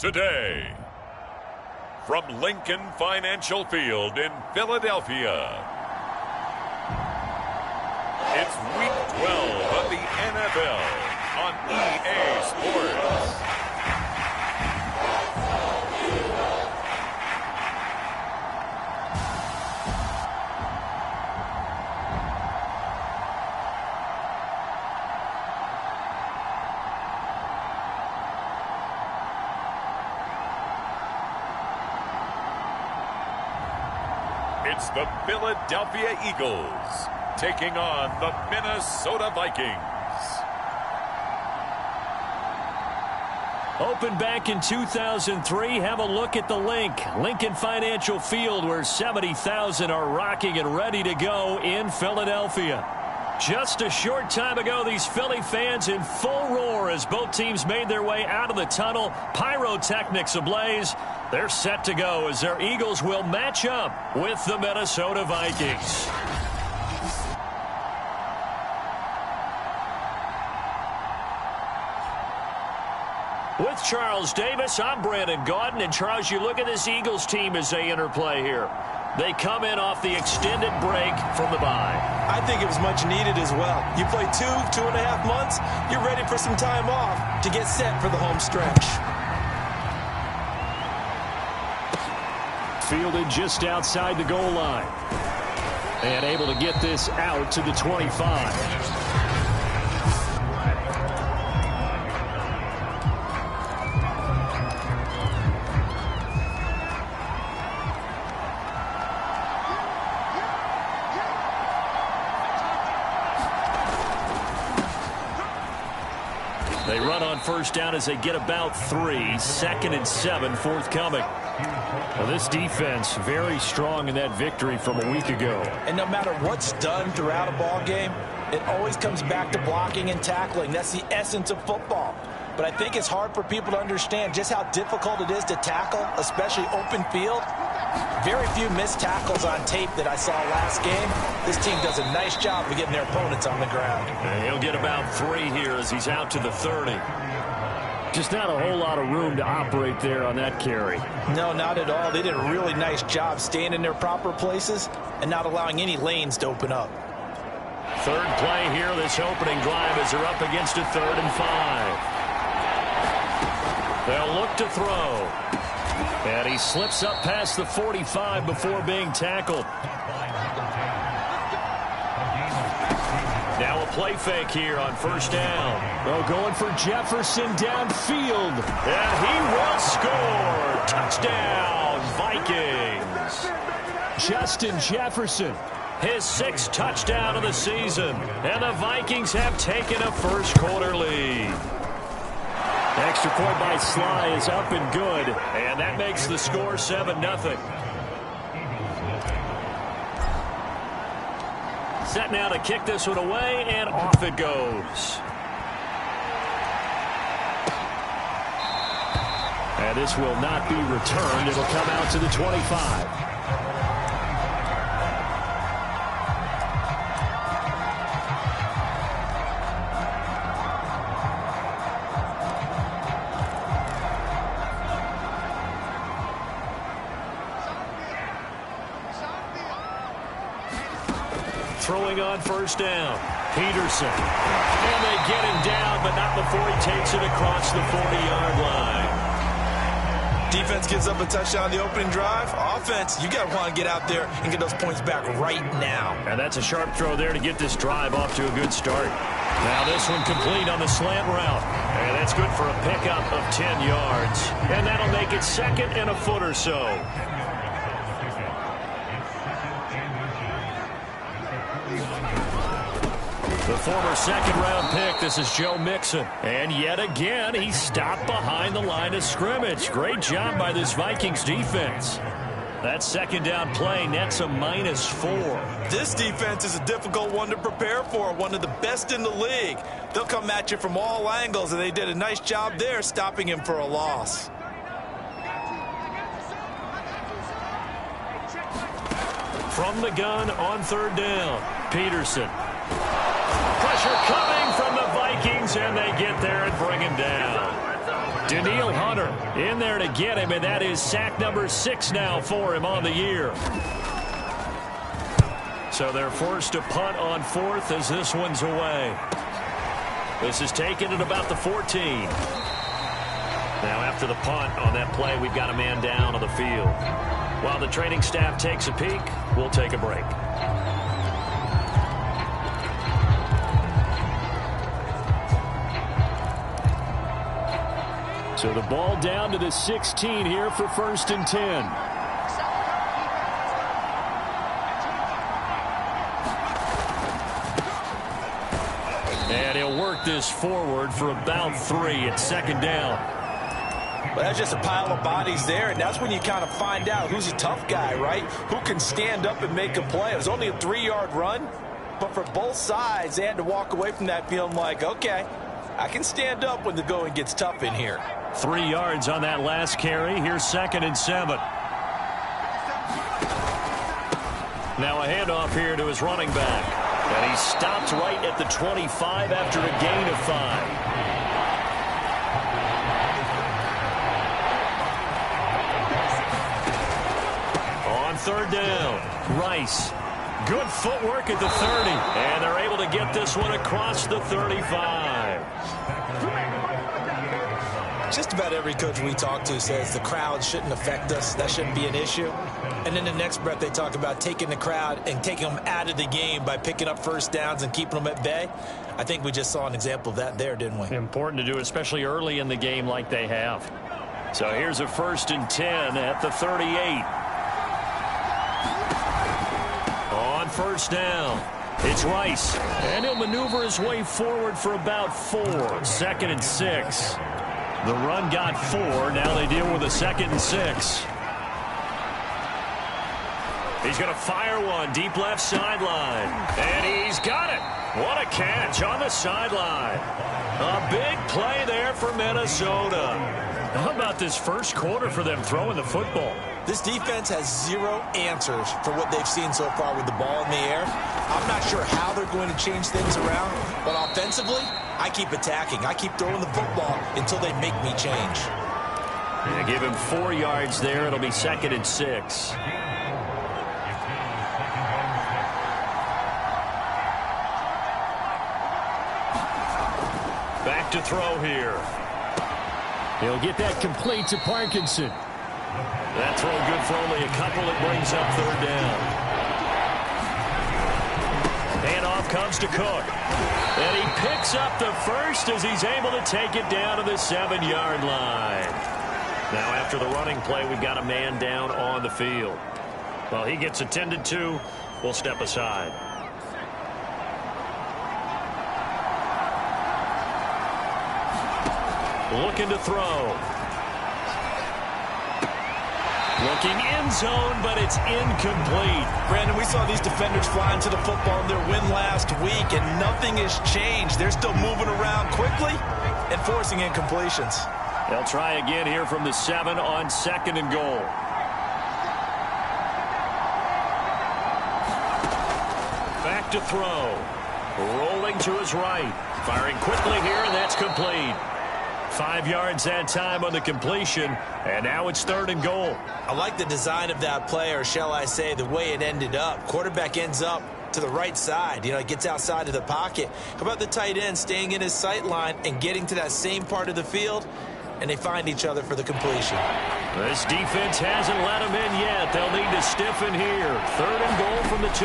today. From Lincoln Financial Field in Philadelphia, it's Week 12 of the NFL on EA Sports. It's the Philadelphia Eagles taking on the Minnesota Vikings. Opened back in 2003, have a look at the link. Lincoln Financial Field, where 70,000 are rocking and ready to go in Philadelphia. Just a short time ago, these Philly fans in full roar as both teams made their way out of the tunnel. Pyrotechnics ablaze. They're set to go as their Eagles will match up with the Minnesota Vikings. With Charles Davis, I'm Brandon Gaudin. And Charles, you look at this Eagles team as they interplay here. They come in off the extended break from the bye. I think it was much needed as well. You play 2.5 months, you're ready for some time off to get set for the home stretch. Fielded just outside the goal line. And able to get this out to the 25. They run on first down as they get about 3. 2nd and 7 forthcoming. Well, this defense very strong in that victory from a week ago. And no matter what's done throughout a ball game, it always comes back to blocking and tackling. That's the essence of football. But I think it's hard for people to understand just how difficult it is to tackle, especially open field. Very few missed tackles on tape that I saw last game. This team does a nice job of getting their opponents on the ground. And he'll get about 3 here as he's out to the 30. Just not a whole lot of room to operate there on that carry. No, not at all. They did a really nice job staying in their proper places and not allowing any lanes to open up. Third play here, this opening drive as they're up against a 3rd and 5. They'll look to throw. And he slips up past the 45 before being tackled. Now a play fake here on first down. Oh, going for Jefferson downfield. And he will score. Touchdown, Vikings. Justin Jefferson, his 6th touchdown of the season. And the Vikings have taken a first quarter lead. Extra point by Sly is up and good. And that makes the score 7-0. Set now to kick this one away, and off it goes. And this will not be returned. It'll come out to the 25. Throwing on first down. Peterson. And they get him down, but not before he takes it across the 40-yard line. Defense gives up a touchdown on the opening drive. Offense, you got to want to get out there and get those points back right now. And that's a sharp throw there to get this drive off to a good start. Now this one complete on the slant route. And that's good for a pickup of 10 yards. And that'll make it 2nd and a foot or so. The former 2nd-round pick, this is Joe Mixon. And yet again, he stopped behind the line of scrimmage. Great job by this Vikings defense. That 2nd down play nets a -4. This defense is a difficult one to prepare for, one of the best in the league. They'll come at you from all angles, and they did a nice job there stopping him for a loss. From the gun on 3rd down, Peterson. Pressure coming from the Vikings, and they get there and bring him down. Danielle Hunter in there to get him, and that is sack number 6 now for him on the year. So they're forced to punt on 4th as this one's away. This is taken at about the 14. Now after the punt on that play, we've got a man down on the field. While the training staff takes a peek, we'll take a break. So the ball down to the 16 here for 1st and 10. And he'll work this forward for about 3 at 2nd down. Well, that's just a pile of bodies there, and that's when you kind of find out who's a tough guy, right? Who can stand up and make a play. It was only a 3-yard run, but for both sides, they had to walk away from that feeling like, okay, I can stand up when the going gets tough in here. 3 yards on that last carry. Here's 2nd and 7. Now a handoff here to his running back. And he stopped right at the 25 after a gain of 5. On 3rd down, Rice. Good footwork at the 30. And they're able to get this one across the 35. Just about every coach we talk to says the crowd shouldn't affect us. That shouldn't be an issue. And in the next breath, they talk about taking the crowd and taking them out of the game by picking up 1st downs and keeping them at bay. I think we just saw an example of that there, didn't we? Important to do, especially early in the game like they have. So here's a 1st and 10 at the 38. On 1st down, it's Rice. And he'll maneuver his way forward for about 4. 2nd and 6. The run got 4. Now they deal with a 2nd and 6. He's going to fire one deep left sideline. And he's got it. What a catch on the sideline. A big play there for Minnesota. How about this first quarter for them throwing the football? This defense has 0 answers for what they've seen so far with the ball in the air. I'm not sure how they're going to change things around, but offensively, I keep attacking. I keep throwing the football until they make me change. Yeah, give him 4 yards there. It'll be 2nd and 6. Back to throw here. He'll get that complete to Parkinson. That throw good for only a couple. It brings up 3rd down. Handoff comes to Cook. And he picks up the first as he's able to take it down to the 7-yard line. Now after the running play, we've got a man down on the field. Well, he gets attended to. We'll step aside. Looking to throw. Looking end zone, but it's incomplete. Brandon, we saw these defenders flying to the football in their win last week, and nothing has changed. They're still moving around quickly and forcing incompletions. They'll try again here from the 7 on 2nd and goal. Back to throw. Rolling to his right. Firing quickly here, and that's complete. 5 yards that time on the completion, and now it's 3rd and goal. I like the design of that play, or shall I say the way it ended up. Quarterback ends up to the right side. You know, he gets outside of the pocket. How about the tight end staying in his sight line and getting to that same part of the field, and they find each other for the completion. This defense hasn't let him in yet. They'll need to stiffen here. 3rd and goal from the 2.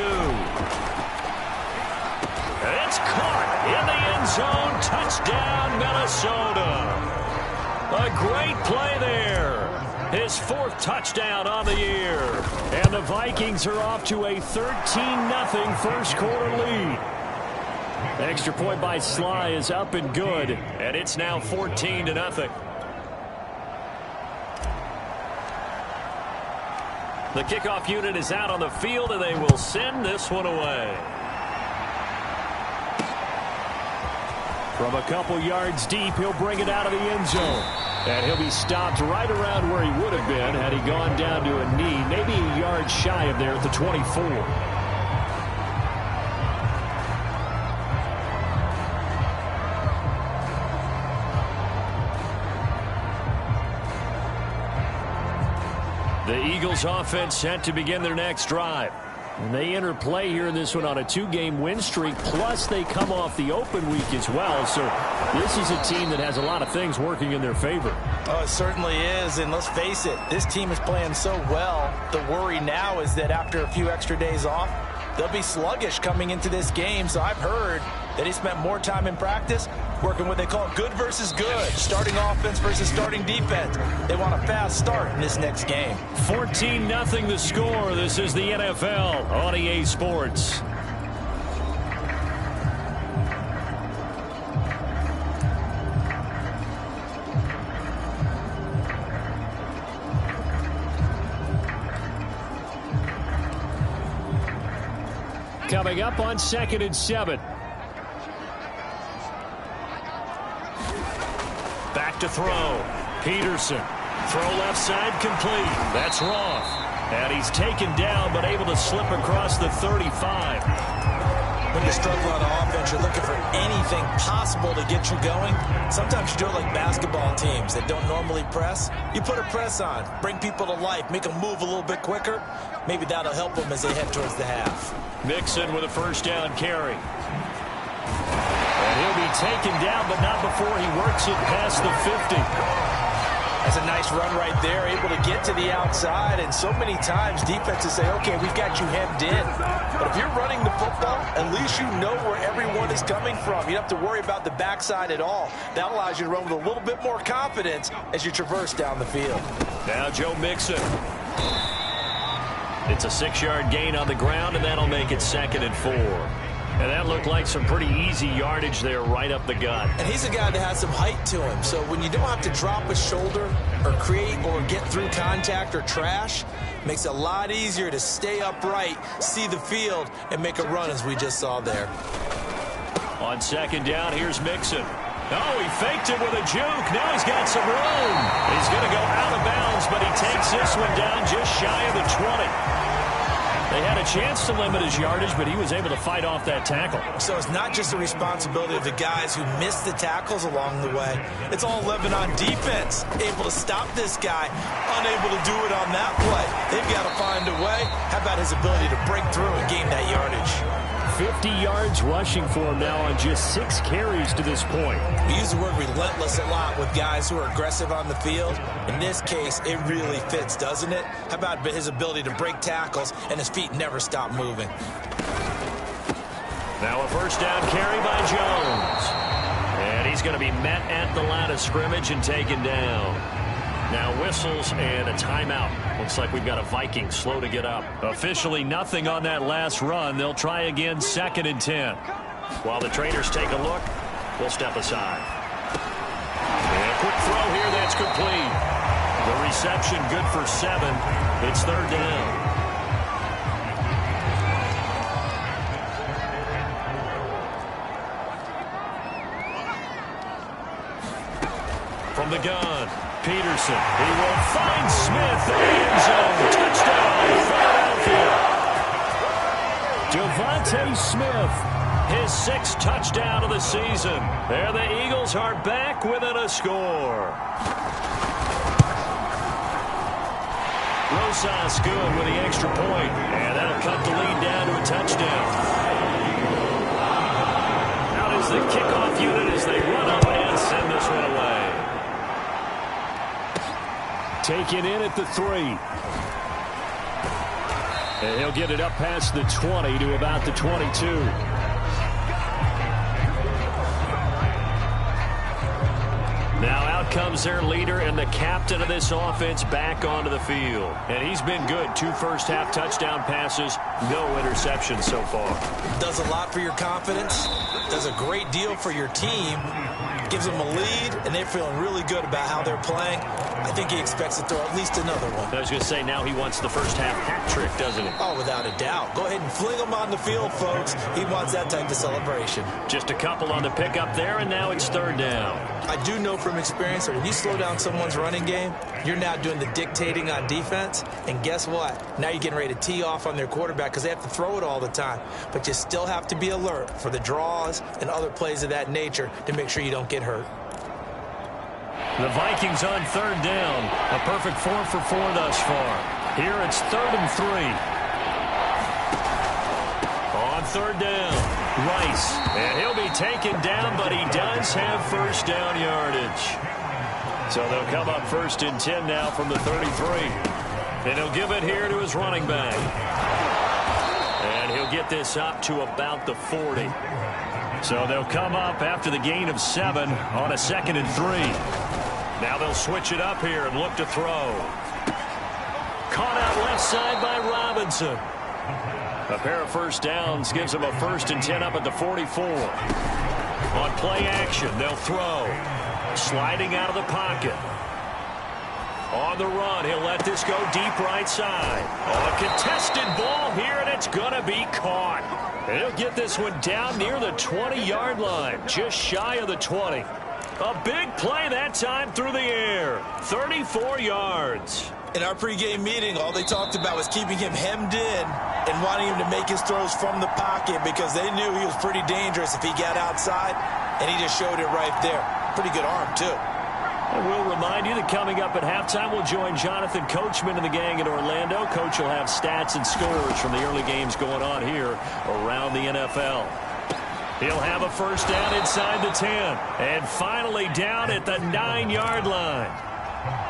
It's caught in the end zone. Touchdown, Minnesota. A great play there. His 4th touchdown on the year. And the Vikings are off to a 13-0 first quarter lead. Extra point by Sly is up and good. And it's now 14-0. The kickoff unit is out on the field, and they will send this one away. From a couple yards deep, he'll bring it out of the end zone. And he'll be stopped right around where he would have been had he gone down to a knee, maybe a yard shy of there at the 24. The Eagles offense set to begin their next drive. And they enter play here in this one on a 2-game win streak, plus they come off the open week as well. So this is a team that has a lot of things working in their favor. Oh, it certainly is, and let's face it, this team is playing so well. The worry now is that after a few extra days off, they'll be sluggish coming into this game. So I've heard that he spent more time in practice working what they call good versus good, starting offense versus starting defense. They want a fast start in this next game. 14-0 the score. This is the NFL on EA Sports. Coming up on 2nd and 7. Back to throw. Peterson. Throw left side complete. That's Roth. And he's taken down but able to slip across the 35. When you struggle on offense, you're looking for anything possible to get you going. Sometimes you do it like basketball teams that don't normally press. You put a press on, bring people to life, make them move a little bit quicker. Maybe that'll help them as they head towards the half. Mixon with a first down carry. And he'll be taken down, but not before he works it past the 50. That's a nice run right there, able to get to the outside. And so many times defenses say, okay, we've got you hemmed in. But if you're running the football, at least you know where everyone is coming from. You don't have to worry about the backside at all. That allows you to run with a little bit more confidence as you traverse down the field. Now Joe Mixon. It's a 6-yard gain on the ground, and that'll make it 2nd and 4. And that looked like some pretty easy yardage there right up the gut. And he's a guy that has some height to him. So when you don't have to drop a shoulder or create or get through contact or trash, makes it a lot easier to stay upright, see the field, and make a run as we just saw there. On 2nd down, here's Mixon. Oh, he faked it with a juke. Now he's got some room. He's going to go out of bounds, but he takes this one down just shy of the 20. They had a chance to limit his yardage, but he was able to fight off that tackle. So it's not just the responsibility of the guys who missed the tackles along the way. It's all Lebanon defense, able to stop this guy, unable to do it on that play. They've got to find a way. How about his ability to break through and gain that yardage? 50 yards rushing for him now on just 6 carries to this point. We use the word relentless a lot with guys who are aggressive on the field. In this case, it really fits, doesn't it? How about his ability to break tackles and his feet never stop moving? Now a first down carry by Jones. And he's going to be met at the line of scrimmage and taken down. Now whistles and a timeout. Looks like we've got a Viking slow to get up. Officially nothing on that last run. They'll try again 2nd and 10. While the trainers take a look, we'll step aside. And a quick throw here that's complete. The reception good for 7. It's 3rd down. From the gun. Peterson, he will find Smith in the end zone. Touchdown, Philadelphia. Devontae Smith, his 6th touchdown of the season. There the Eagles are back within a score. Rosas good with the extra point, and that'll cut the lead down to a touchdown. Out is the kickoff unit as they run up and send this one away. Taken in at the 3. And he'll get it up past the 20 to about the 22. Now out comes their leader and the captain of this offense back onto the field. And he's been good. 2 first-half touchdown passes, no interceptions so far. Does a lot for your confidence. Does a great deal for your team. Gives them a lead, and they're feeling really good about how they're playing. I think he expects to throw at least another one. I was going to say, now he wants the first-half hat trick, doesn't he? Oh, without a doubt. Go ahead and fling him on the field, folks. He wants that type of celebration. Just a couple on the pickup there, and now it's 3rd down. I do know from experience that when you slow down someone's running game, you're now doing the dictating on defense. And guess what? Now you're getting ready to tee off on their quarterback because they have to throw it all the time. But you still have to be alert for the draws and other plays of that nature to make sure you don't get hurt. The Vikings on third down. A perfect 4 for 4 thus far. Here it's 3rd and 3. On third down, Rice. And he'll be taken down, but he does have first down yardage. So they'll come up 1st and 10 now from the 33. And he'll give it here to his running back. And he'll get this up to about the 40. So they'll come up after the gain of 7 on a 2nd and 3. Now they'll switch it up here and look to throw. Caught out left side by Robinson. A pair of first downs gives them a 1st and 10 up at the 44. On play action, they'll throw. Sliding out of the pocket. On the run, he'll let this go deep right side. A contested ball here, and it's going to be caught. He'll get this one down near the 20-yard line, just shy of the 20. A big play that time through the air. 34 yards. In our pregame meeting, all they talked about was keeping him hemmed in and wanting him to make his throws from the pocket because they knew he was pretty dangerous if he got outside, and he just showed it right there. Pretty good arm, too. And we'll remind you that coming up at halftime, we'll join Jonathan Coachman and the gang in Orlando. Coach will have stats and scores from the early games going on here around the NFL. He'll have a first down inside the 10. And finally down at the 9-yard line.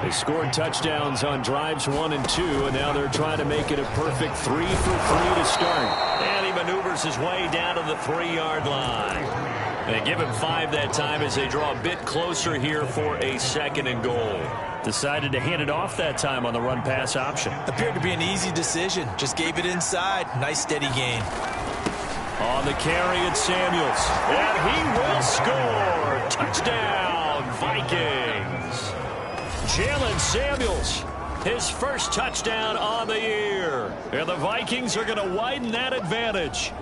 They scored touchdowns on drives 1 and 2, and now they're trying to make it a perfect 3 for 3 to start. And he maneuvers his way down to the 3-yard line. They give him 5 that time as they draw a bit closer here for a 2nd and goal. Decided to hand it off that time on the run-pass option. Appeared to be an easy decision. Just gave it inside. Nice steady gain. On the carry, it's Samuels. And he will score. Touchdown, Vikings. Jalen Samuels, his first touchdown on the year. And the Vikings are going to widen that advantage.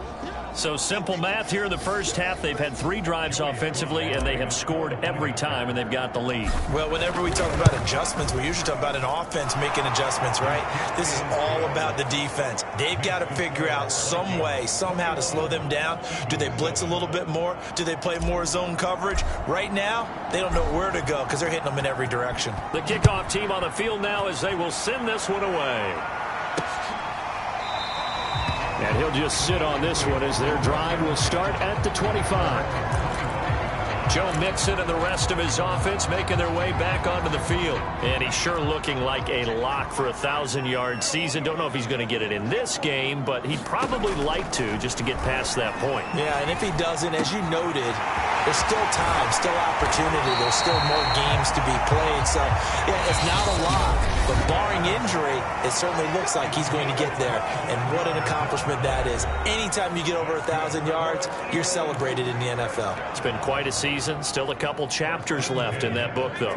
So simple math here in the first half. They've had 3 drives offensively, and they have scored every time, and they've got the lead. Well, whenever we talk about adjustments, we usually talk about an offense making adjustments, right? This is all about the defense. They've got to figure out some way, somehow to slow them down. Do they blitz a little bit more? Do they play more zone coverage? Right now, they don't know where to go because they're hitting them in every direction. The kickoff team on the field now as they will send this one away. And he'll just sit on this one as their drive will start at the 25. Joe Mixon and the rest of his offense making their way back onto the field. And he's sure looking like a lock for a 1,000-yard season. Don't know if he's going to get it in this game, but he'd probably like to just to get past that point. Yeah, and if he doesn't, as you noted, there's still time, still opportunity. There's still more games to be played. So, yeah, it's not a lock. But barring injury, it certainly looks like he's going to get there. And what an accomplishment that is. Anytime you get over 1,000 yards, you're celebrated in the NFL. It's been quite a season. Still a couple chapters left in that book, though.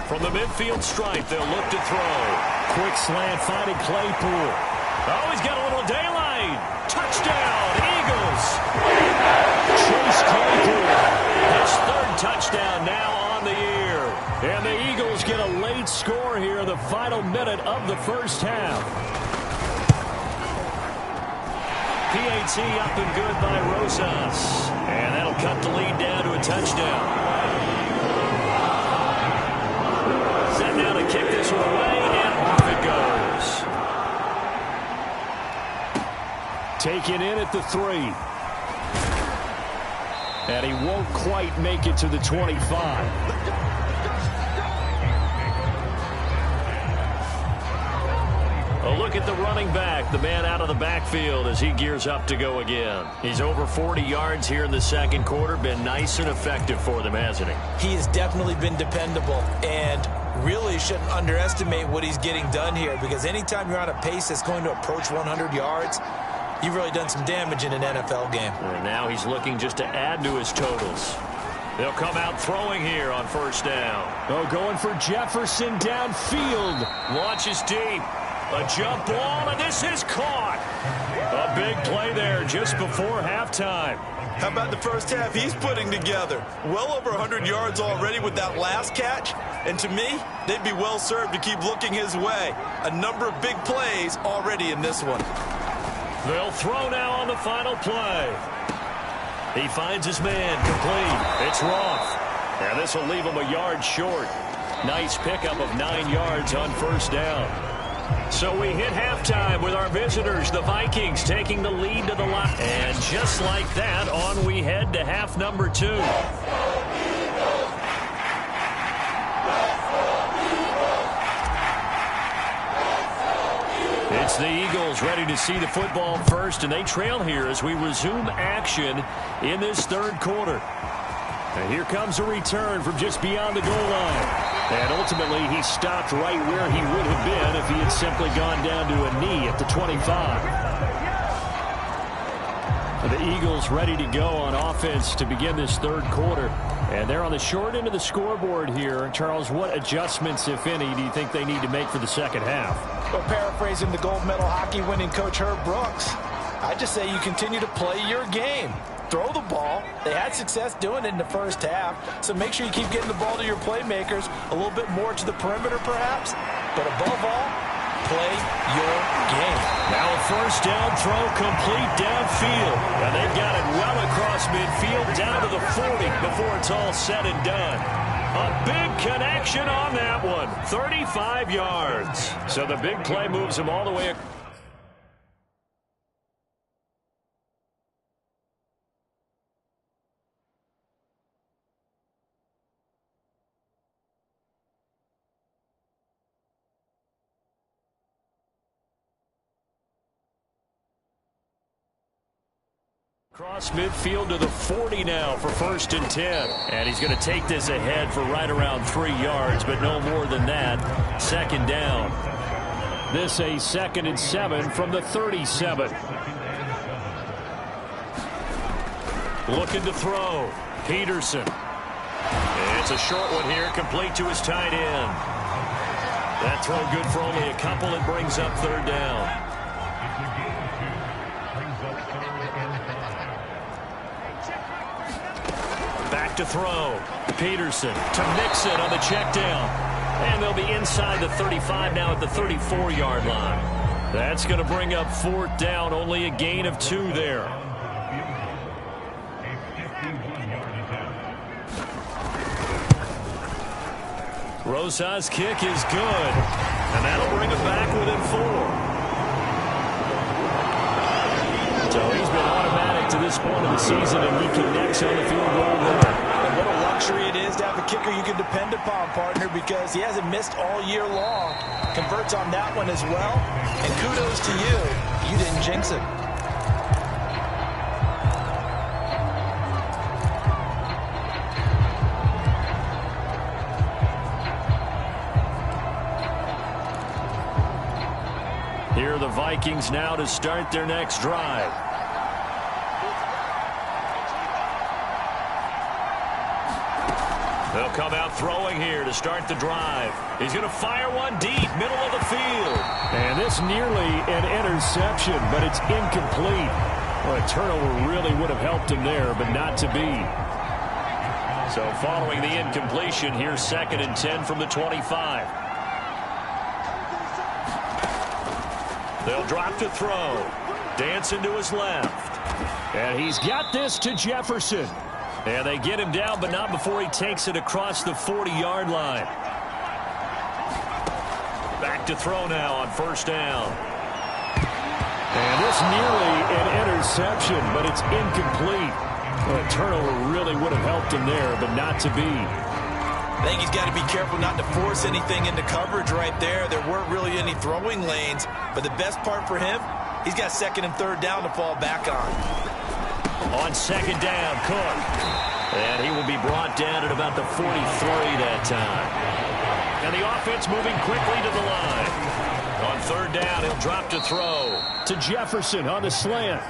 From the midfield stripe, they'll look to throw. Quick slant finding Claypool. Oh, he's got a little daylight. Touchdown, Eagles. Chase Claypool. His 3rd touchdown now on the year. And the Eagles get a late score here in the final minute of the first half. PAT up and good by Rosas. And that'll cut the lead down to a touchdown. Set now to kick this one away, and off it goes. Taken in at the 3. And he won't quite make it to the 25. A look at the running back, the man out of the backfield as he gears up to go again. He's over 40 yards here in the 2nd quarter. Been nice and effective for them, hasn't he? He has definitely been dependable, and really shouldn't underestimate what he's getting done here, because anytime you're on a pace that's going to approach 100 yards, you've really done some damage in an NFL game. And now he's looking just to add to his totals. They'll come out throwing here on first down. Oh, going for Jefferson downfield. Launches deep. A jump ball, and this is caught. A big play there just before halftime. How about the first half he's putting together? Well over 100 yards already with that last catch. And to me, they'd be well served to keep looking his way. A number of big plays already in this one. They'll throw now on the final play. He finds his man, complete. It's Roth. And this will leave him a yard short. Nice pickup of 9 yards on first down. So we hit halftime with our visitors, the Vikings, taking the lead to the line. And just like that, on we head to half number 2. It's the Eagles ready to see the football first, and they trail here as we resume action in this third quarter. And here comes a return from just beyond the goal line. And ultimately, he stopped right where he would have been if he had simply gone down to a knee at the 25. The Eagles ready to go on offense to begin this third quarter. And they're on the short end of the scoreboard here. Charles, what adjustments, if any, do you think they need to make for the second half? Well, paraphrasing the gold medal hockey winning coach Herb Brooks, I just say you continue to play your game. Throw the ball. They had success doing it in the first half, so make sure you keep getting the ball to your playmakers, a little bit more to the perimeter perhaps, but above all, play your game. Now a first down throw complete downfield, and they've got it well across midfield down to the 40 before it's all said and done. A big connection on that one, 35 yards. So the big play moves them all the way across. Across midfield to the 40 now for 1st and 10. And he's going to take this ahead for right around 3 yards, but no more than that. 2nd down. This a 2nd and 7 from the 37. Looking to throw. Peterson. It's a short one here, complete to his tight end. That throw good for only a couple. It brings up 3rd down. Back to throw. Peterson to Mixon on the check down. And they'll be inside the 35 now at the 34-yard line. That's going to bring up 4th down. Only a gain of 2 there. Rosas' kick is good. And that'll bring him back within 4. So he's been automatic to this point of the season, and he connects on the field goal there. And what a luxury it is to have a kicker you can depend upon, partner, because he hasn't missed all year long. Converts on that one as well. And kudos to you. You didn't jinx it. Here are the Vikings now to start their next drive. They'll come out throwing here to start the drive. He's going to fire one deep, middle of the field. And this nearly an interception, but it's incomplete. Well, a turnover really would have helped him there, but not to be. So following the incompletion, here's 2nd and 10 from the 25. They'll drop to throw. Dancing to his left. And he's got this to Jefferson. And they get him down, but not before he takes it across the 40-yard line. Back to throw now on 1st down. And this nearly an interception, but it's incomplete. Well, a turnover really would have helped him there, but not to be. I think he's got to be careful not to force anything into coverage right there. There weren't really any throwing lanes, but the best part for him, he's got 2nd and 3rd down to fall back on. On 2nd down, Cook. And he will be brought down at about the 43 that time. And the offense moving quickly to the line. On 3rd down, he'll drop to throw. To Jefferson on the slant.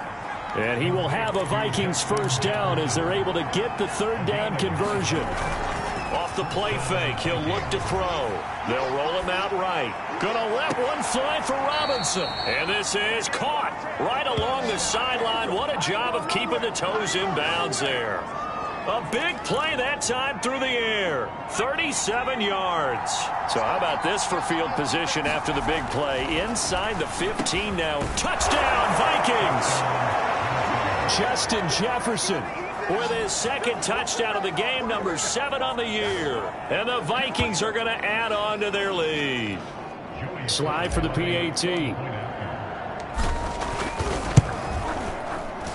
And he will have a Vikings 1st down as they're able to get the 3rd down conversion. Off the play fake, he'll look to throw. They'll roll him out right. Gonna let one fly for Robinson. And this is caught right along the sideline. What a job of keeping the toes in bounds there. A big play that time through the air. 37 yards. So how about this for field position after the big play? Inside the 15 now. Touchdown, Vikings! Justin Jefferson with his second touchdown of the game, number 7 on the year. And the Vikings are going to add on to their lead. Slide for the PAT.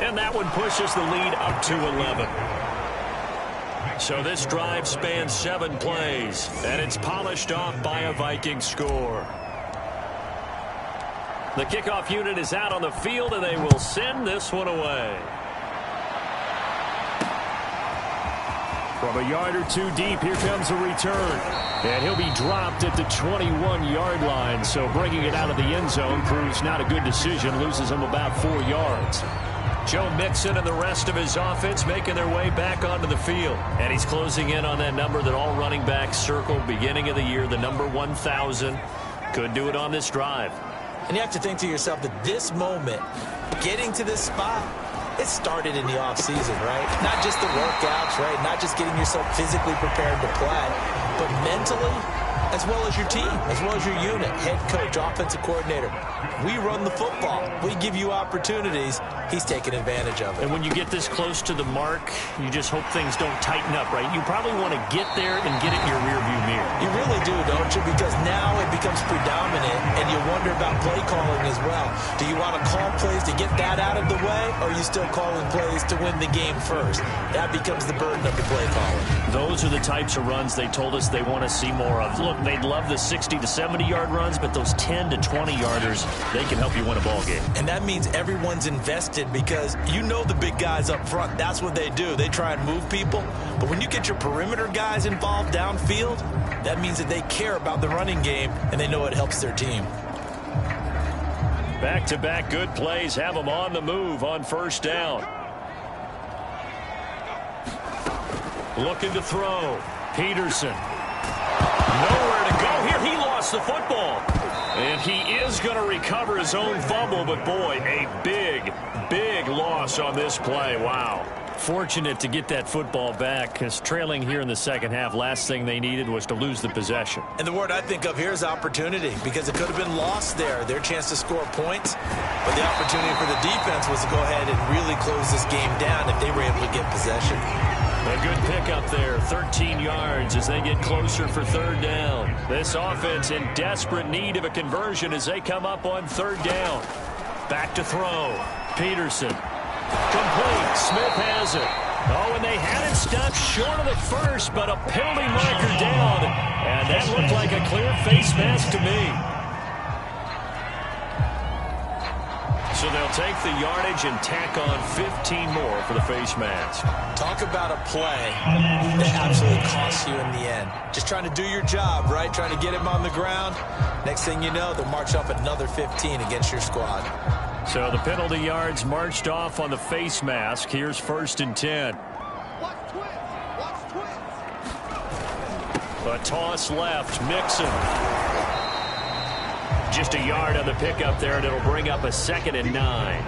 And that one pushes the lead up to 11. So this drive spans 7 plays, and it's polished off by a Viking score. The kickoff unit is out on the field, and they will send this one away. From a yard or 2 deep, here comes a return. And he'll be dropped at the 21-yard line, so bringing it out of the end zone proves not a good decision, loses him about 4 yards. Joe Mixon and the rest of his offense making their way back onto the field. And he's closing in on that number that all running backs circled beginning of the year, the number 1,000. Could do it on this drive. And you have to think to yourself that this moment, getting to this spot, it started in the offseason, right? Not just the workouts, right? Not just getting yourself physically prepared to play, but mentally, as well as your team, as well as your unit, head coach, offensive coordinator. We run the football. We give you opportunities. He's taking advantage of it. And when you get this close to the mark, you just hope things don't tighten up, right? You probably want to get there and get it in your rearview mirror. You really do, don't you? Because now it becomes predominant, and you wonder about play calling as well. Do you want to call plays to get that out of the way, or are you still calling plays to win the game first? That becomes the burden of the play calling. Those are the types of runs they told us they want to see more of. Look, they'd love the 60 to 70-yard runs, but those 10 to 20-yarders, they can help you win a ball game. And that means everyone's invested, because you know the big guys up front, that's what they do. They try and move people. But when you get your perimeter guys involved downfield, that means that they care about the running game, and they know it helps their team. Back-to-back good plays have them on the move on first down. Looking to throw. Peterson. Nowhere to go here. He lost the football. And he is going to recover his own fumble, but boy, a big, big loss on this play. Wow. Fortunate to get that football back, because trailing here in the second half, last thing they needed was to lose the possession. And the word I think of here is opportunity, because it could have been lost there, their chance to score points. But the opportunity for the defense was to go ahead and really close this game down if they were able to get possession. A good pickup there, 13 yards as they get closer for third down. This offense in desperate need of a conversion as they come up on third down. Back to throw. Peterson. Complete. Smith has it. Oh, and they had it stopped short of the first, but a penalty marker down. And that looked like a clear face mask to me. So they'll take the yardage and tack on 15 more for the face mask. Talk about a play that absolutely costs you in the end. Just trying to do your job, right? Trying to get him on the ground. Next thing you know, they'll march up another 15 against your squad. So the penalty yards marched off on the face mask. Here's 1st and 10. A toss left. Mixon. Just a yard on the pickup there, and it'll bring up a 2nd and 9.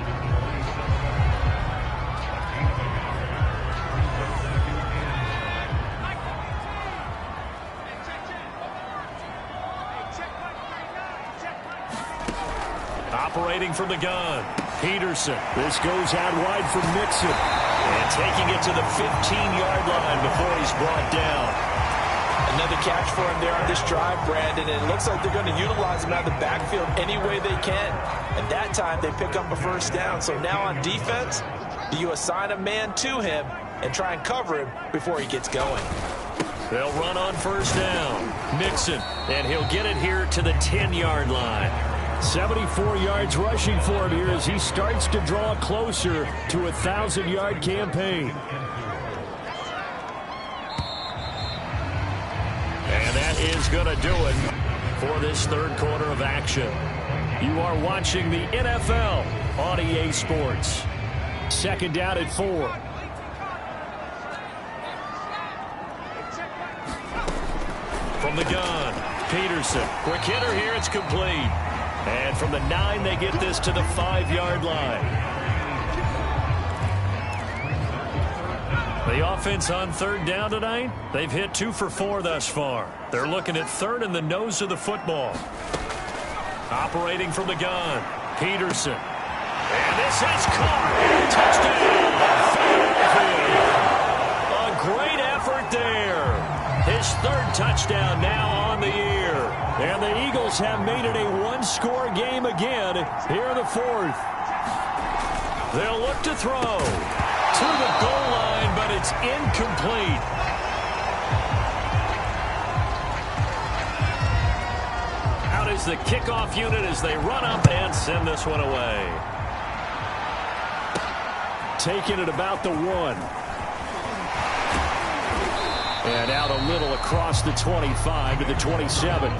Operating from the gun. Peterson. This goes out wide for Mixon. And taking it to the 15-yard line before he's brought down. Another catch for him there on this drive, Brandon, and it looks like they're going to utilize him out of the backfield any way they can. At that time, they pick up a first down. So now on defense, you assign a man to him and try and cover him before he gets going. They'll run on first down. Mixon, and he'll get it here to the 10-yard line. 74 yards rushing for him here as he starts to draw closer to a 1,000-yard campaign. And that is going to do it for this third quarter of action. You are watching the NFL on EA Sports. 2nd down at 4. From the gun, Peterson. Quick hitter here, it's complete. And from the 9, they get this to the 5-yard line. The offense on third down tonight, they've hit 2 for 4 thus far. They're looking at third in the nose of the football. Operating from the gun, Peterson. And this is caught. Touchdown. third touchdown now on the year. And the Eagles have made it a one-score game again here in the fourth. They'll look to throw to the goal line, but it's incomplete. Out is the kickoff unit as they run up and send this one away. Taking it about the 1. And out a little across the 25 to the 27.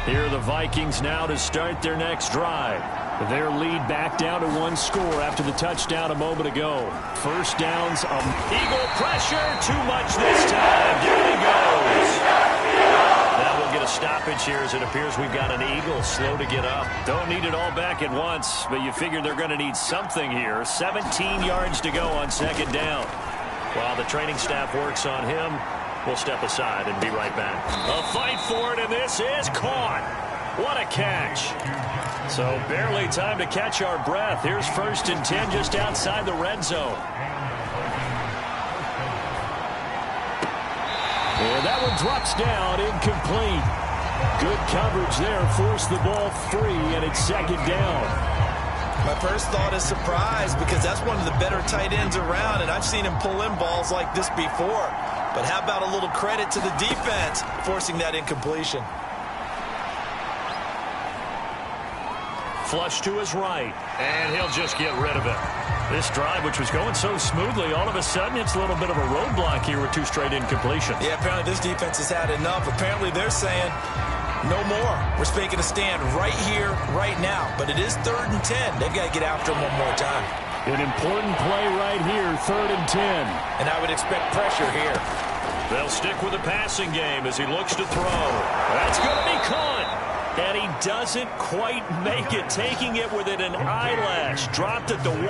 Here are the Vikings now to start their next drive. Their lead back down to 1 score after the touchdown a moment ago. First downs, Eagle pressure, too much this time. Down he goes. Now we'll get a stoppage here as it appears we've got an Eagle slow to get up. Don't need it all back at once, but you figure they're going to need something here. 17 yards to go on second down. While the training staff works on him, we'll step aside and be right back. A fight for it, and this is caught. What a catch. So barely time to catch our breath. Here's 1st and 10 just outside the red zone. And that one drops down, incomplete. Good coverage there, forced the ball free, and it's second down. My first thought is surprise because that's one of the better tight ends around, and I've seen him pull in balls like this before. But how about a little credit to the defense forcing that incompletion? Flush to his right, and he'll just get rid of it. This drive, which was going so smoothly, all of a sudden it's a little bit of a roadblock here with 2 straight incompletions. Yeah, apparently this defense has had enough. Apparently they're saying no more. We're making a stand right here, right now. But it is 3rd and 10. They've got to get after him one more time. An important play right here, 3rd and 10. And I would expect pressure here. They'll stick with the passing game as he looks to throw. That's going to be caught. And he doesn't quite make it, taking it within an eyelash. Dropped at the 1.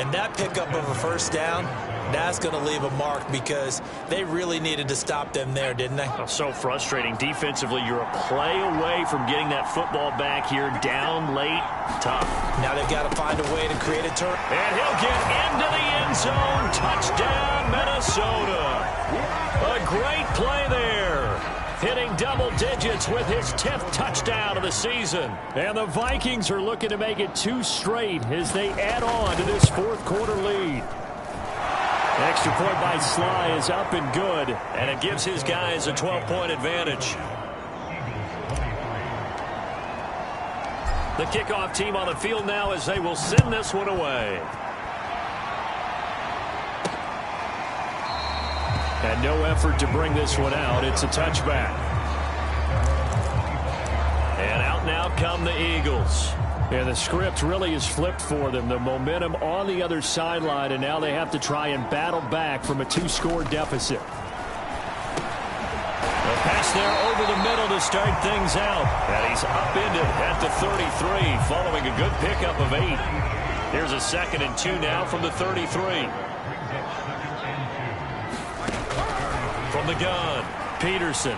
And that pickup of a first down, that's going to leave a mark because they really needed to stop them there, didn't they? Oh, so frustrating. Defensively, you're a play away from getting that football back here down late. Tough. Now they've got to find a way to create a turn. And he'll get into the end zone. Touchdown, Minnesota. A great play there. Hitting double digits with his 10th touchdown of the season. And the Vikings are looking to make it 2 straight as they add on to this 4th quarter lead. Extra point by Sly is up and good, and it gives his guys a 12-point advantage. The kickoff team on the field now as they will send this one away. And no effort to bring this one out. It's a touchback. And out now come the Eagles. And the script really is flipped for them. The momentum on the other sideline, and now they have to try and battle back from a 2-score deficit. A pass there over the middle to start things out. And he's upended at the 33 following a good pickup of 8. Here's a 2nd and 2 now from the 33. From the gun, Peterson.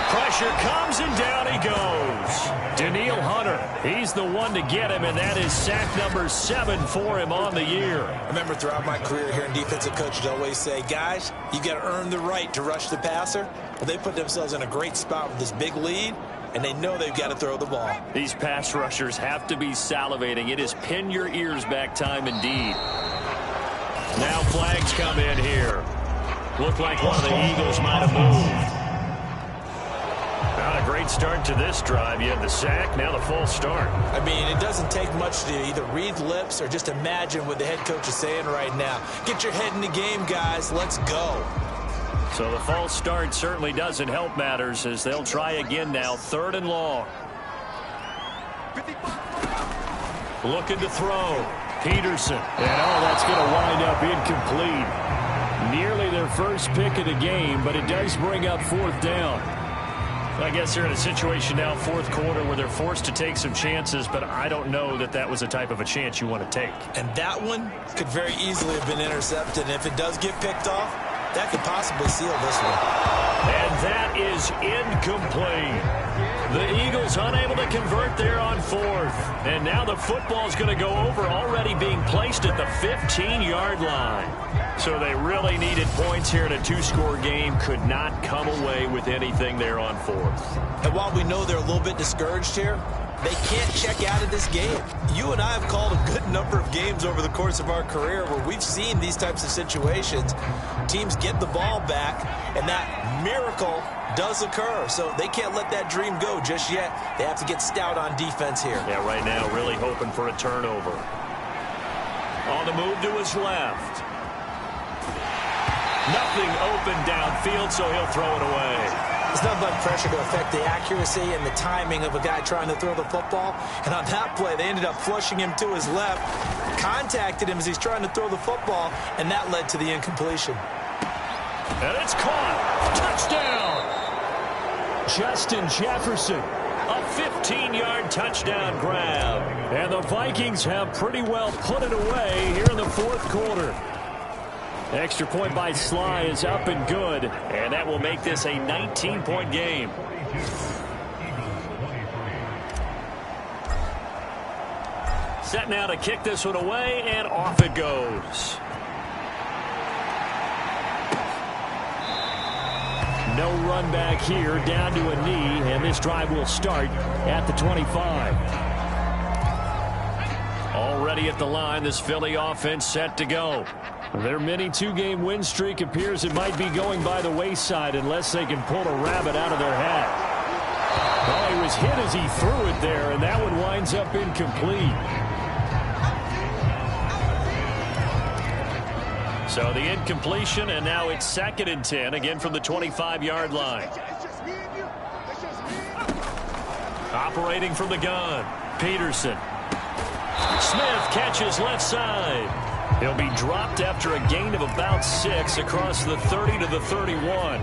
Pressure comes and down he goes. Danielle Hunter, he's the one to get him, and that is sack number 7 for him on the year. I remember throughout my career here in defensive coaches always say, guys, you got to earn the right to rush the passer. Well, they put themselves in a great spot with this big lead, and they know they've got to throw the ball. These pass rushers have to be salivating. It is pin your ears back time indeed. Now flags come in here. Looked like one of the Eagles might have moved. Not a great start to this drive. You have the sack, now the false start. I mean, it doesn't take much to either read lips or just imagine what the head coach is saying right now. Get your head in the game, guys. Let's go. So the false start certainly doesn't help matters as they'll try again now. 3rd and long. Looking to throw. Peterson. And that's going to wind up incomplete. Nearly their first pick of the game, but it does bring up 4th down. I guess they're in a situation now, 4th quarter, where they're forced to take some chances, but I don't know that that was a type of a chance you want to take. And that one could very easily have been intercepted. And if it does get picked off, that could possibly seal this one. And that is incomplete. The Eagles unable to convert there on fourth. And now the football's going to go over, already being placed at the 15-yard line. So they really needed points here in a two-score game. Could not come away with anything there on fourth. And while we know they're a little bit discouraged here, they can't check out of this game. You and I have called a good number of games over the course of our career where we've seen these types of situations. Teams get the ball back, and that miracle does occur. So they can't let that dream go just yet. They have to get stout on defense here. Yeah, right now really hoping for a turnover. On the move to his left. Nothing open downfield, so he'll throw it away. There's nothing like pressure to affect the accuracy and the timing of a guy trying to throw the football. And on that play, they ended up flushing him to his left, contacted him as he's trying to throw the football, and that led to the incompletion. And it's caught. Touchdown. Justin Jefferson. A 15-yard touchdown grab. And the Vikings have pretty well put it away here in the fourth quarter. Extra point by Sly is up and good, and that will make this a 19-point game. Set now to kick this one away, and off it goes. No run back here, down to a knee, and this drive will start at the 25. Already at the line, this Philly offense set to go. Their mini two-game win streak appears it might be going by the wayside unless they can pull a rabbit out of their hat. Oh, he was hit as he threw it there, and that one winds up incomplete. So the incompletion, and now it's 2nd and 10, again from the 25-yard line. Operating from the gun, Peterson. Smith catches left side. He'll be dropped after a gain of about 6 across the 30 to the 31.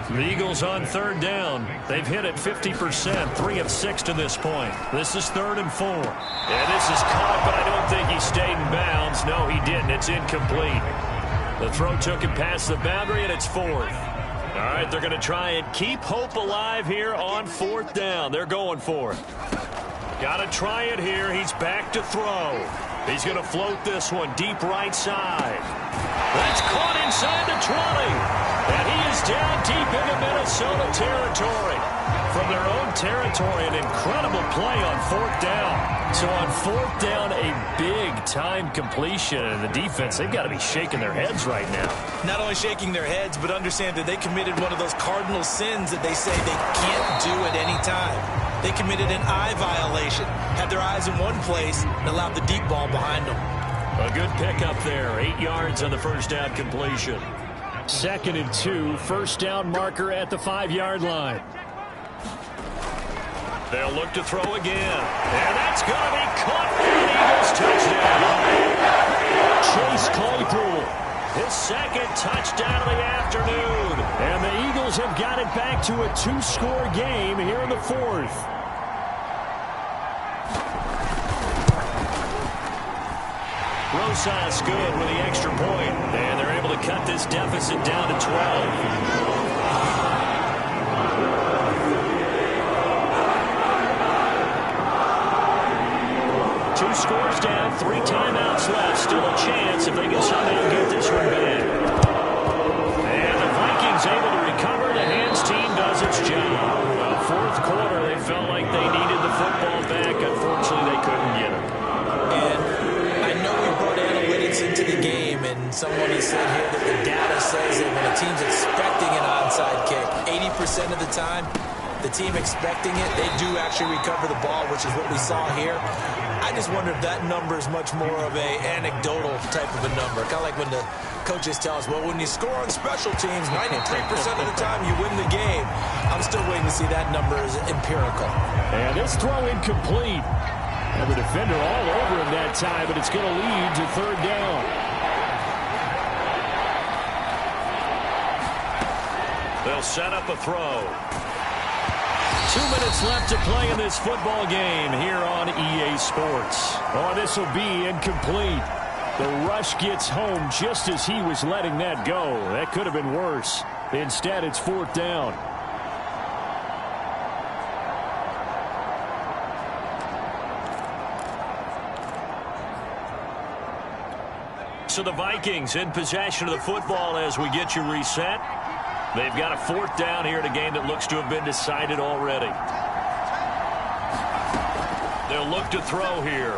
The Eagles on 3rd down. They've hit it 50%, 3 of 6 to this point. This is 3rd and 4. And this is caught, but I don't think he stayed in bounds. No, he didn't. It's incomplete. The throw took him past the boundary, and it's 4th. All right, they're going to try and keep hope alive here on 4th down. They're going for it. Got to try it here. He's back to throw. He's going to float this one deep right side. That's caught inside the 20. And he is down deep into Minnesota territory. From their own territory, an incredible play on 4th down. So on 4th down, a big-time completion. And the defense, they've got to be shaking their heads right now. Not only shaking their heads, but understand that they committed one of those cardinal sins that they say they can't do at any time. They committed an eye violation, had their eyes in one place, and allowed the deep ball behind them. A good pickup there, 8 yards on the first down completion. 2nd and 2, first down marker at the 5-yard line. They'll look to throw again. And that's going to be caught for an Eagles touchdown. Chase Claypool, his 2nd touchdown of the afternoon. And the Eagles have got it back to a 2-score game here in the 4th. Rosas good with the extra point. And they're able to cut this deficit down to 12. 2 scores down, 3 timeouts left. Still a chance if they can somehow get this one back. And the Vikings able to recover. The hands team does its job. Well, 4th quarter, they felt like they needed the football back. Unfortunately, they couldn't get it. And I know we brought analytics into the game, and someone has said here that the data says that when a team's expecting an onside kick, 80% of the time, the team expecting it, they do actually recover the ball, which is what we saw here. I just wonder if that number is much more of a anecdotal type of a number. Kind of like when the coaches tell us, well, when you score on special teams, 93% of the time you win the game. I'm still waiting to see that number is empirical. And this throw incomplete. And the defender all over him that time, but it's going to lead to 3rd down. They'll set up a throw. 2 minutes left to play in this football game here on EA Sports. Oh, this will be incomplete. The rush gets home just as he was letting that go. That could have been worse. Instead, it's 4th down. So the Vikings in possession of the football as we get you reset. They've got a 4th down here in a game that looks to have been decided already. They'll look to throw here.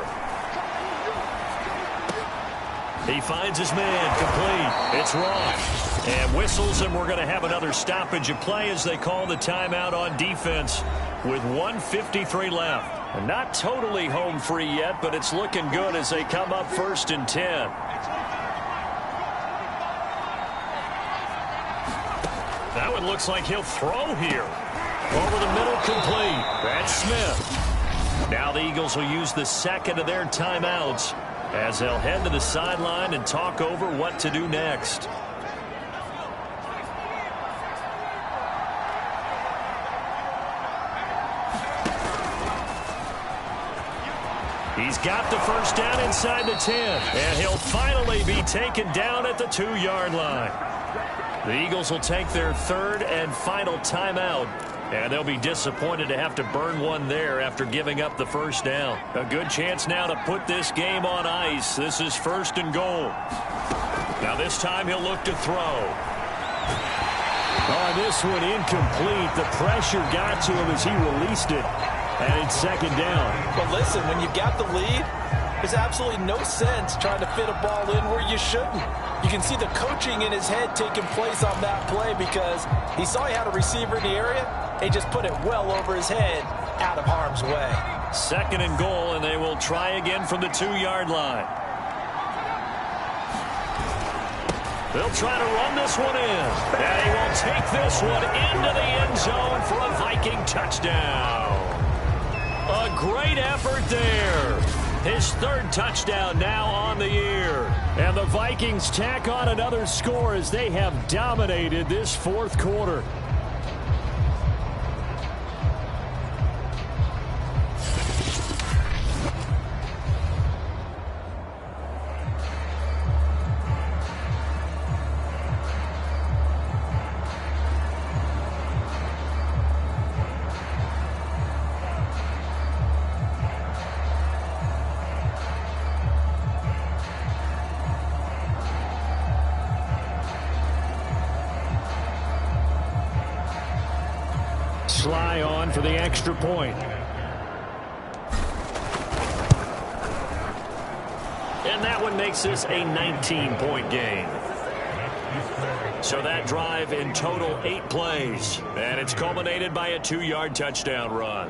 He finds his man, complete. It's Ross. And whistles, and we're going to have another stoppage of play as they call the timeout on defense with 1:53 left. And not totally home free yet, but it's looking good as they come up 1st and 10. That one looks like he'll throw here. Over the middle, complete. That's Smith. Now the Eagles will use the 2nd of their timeouts as they'll head to the sideline and talk over what to do next. He's got the 1st down inside the 10, and he'll finally be taken down at the 2-yard line. The Eagles will take their 3rd and final timeout, and they'll be disappointed to have to burn one there after giving up the 1st down. A good chance now to put this game on ice. This is 1st and goal. Now this time he'll look to throw. On this one, incomplete. The pressure got to him as he released it. And it's 2nd down. But listen, when you've got the lead, there's absolutely no sense trying to fit a ball in where you shouldn't. You can see the coaching in his head taking place on that play because he saw he had a receiver in the area. He just put it well over his head, out of harm's way. 2nd and goal, and they will try again from the 2-yard line. They'll try to run this one in. And he will take this one into the end zone for a Viking touchdown. A great effort there. His 3rd touchdown now on the year. And the Vikings tack on another score as they have dominated this 4th quarter. Sly on for the extra point. And that one makes this a 19-point game. So that drive in total 8 plays. And it's culminated by a 2-yard touchdown run.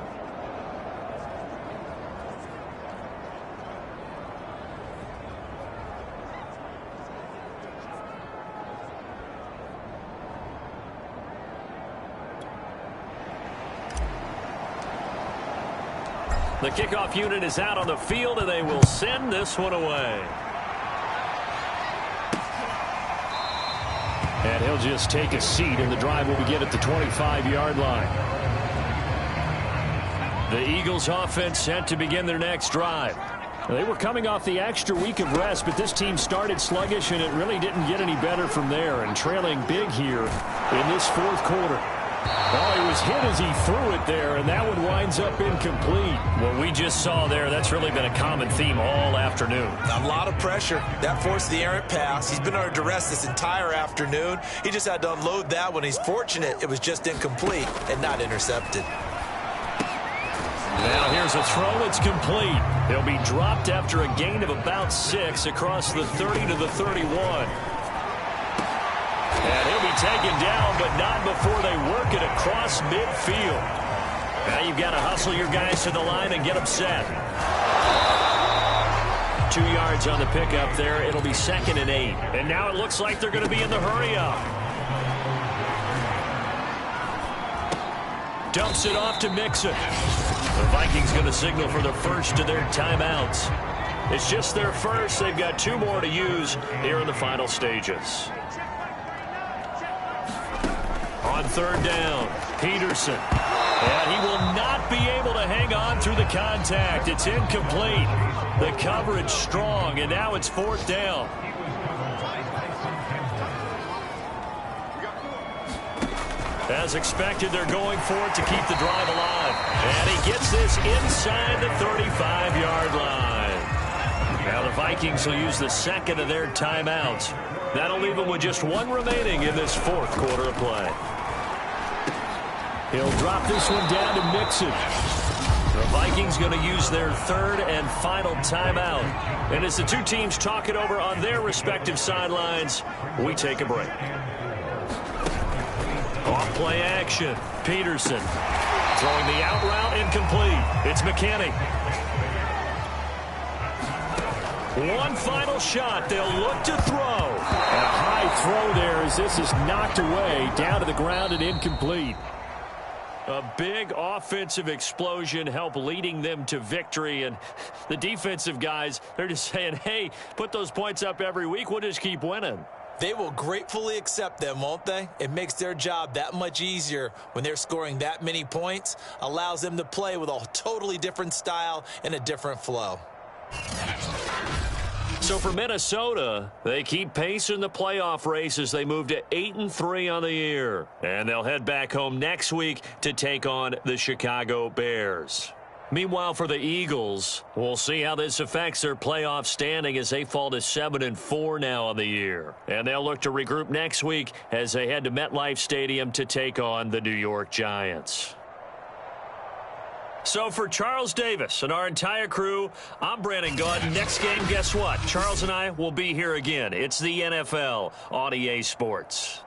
The kickoff unit is out on the field, and they will send this one away. And he'll just take a seat, and the drive will begin at the 25-yard line. The Eagles offense set to begin their next drive. They were coming off the extra week of rest, but this team started sluggish, and it really didn't get any better from there, and trailing big here in this 4th quarter. Oh, he was hit as he threw it there, and that one winds up incomplete. What we just saw there, that's really been a common theme all afternoon. A lot of pressure. That forced the errant pass. He's been under duress this entire afternoon. He just had to unload that one. He's fortunate it was just incomplete and not intercepted. Now here's a throw. It's complete. He'll be dropped after a gain of about 6 across the 30 to the 31. And he'll be taken down, but not before they work it across midfield. Now you've got to hustle your guys to the line and get them set. 2 yards on the pickup there. It'll be 2nd and 8. And now it looks like they're going to be in the hurry-up. Dumps it off to Mixon. The Vikings going to signal for the 1st of their timeouts. It's just their 1st. They've got 2 more to use here in the final stages. On 3rd down, Peterson. And he will not be able to hang on through the contact. It's incomplete. The coverage strong, and now it's 4th down. As expected, they're going for it to keep the drive alive. And he gets this inside the 35-yard line. Now the Vikings will use the second of their timeouts. That'll leave them with just one remaining in this fourth quarter of play. He'll drop this one down to Mixon. The Vikings going to use their third and final timeout. And as the two teams talk it over on their respective sidelines, we take a break. Off play action. Peterson throwing the out route incomplete. It's McKinney. One final shot. They'll look to throw. And a high throw there as this is knocked away down to the ground and incomplete. A big offensive explosion helped leading them to victory. And the defensive guys, they're just saying, hey, put those points up every week. We'll just keep winning. They will gratefully accept them, won't they? It makes their job that much easier when they're scoring that many points. Allows them to play with a totally different style and a different flow. So for Minnesota, they keep pace in the playoff race as they move to 8-3 on the year. And they'll head back home next week to take on the Chicago Bears. Meanwhile, for the Eagles, we'll see how this affects their playoff standing as they fall to 7-4 now on the year. And they'll look to regroup next week as they head to MetLife Stadium to take on the New York Giants. So for Charles Davis and our entire crew, I'm Brandon Gaudin. Next game, guess what? Charles and I will be here again. It's the NFL on EA Sports.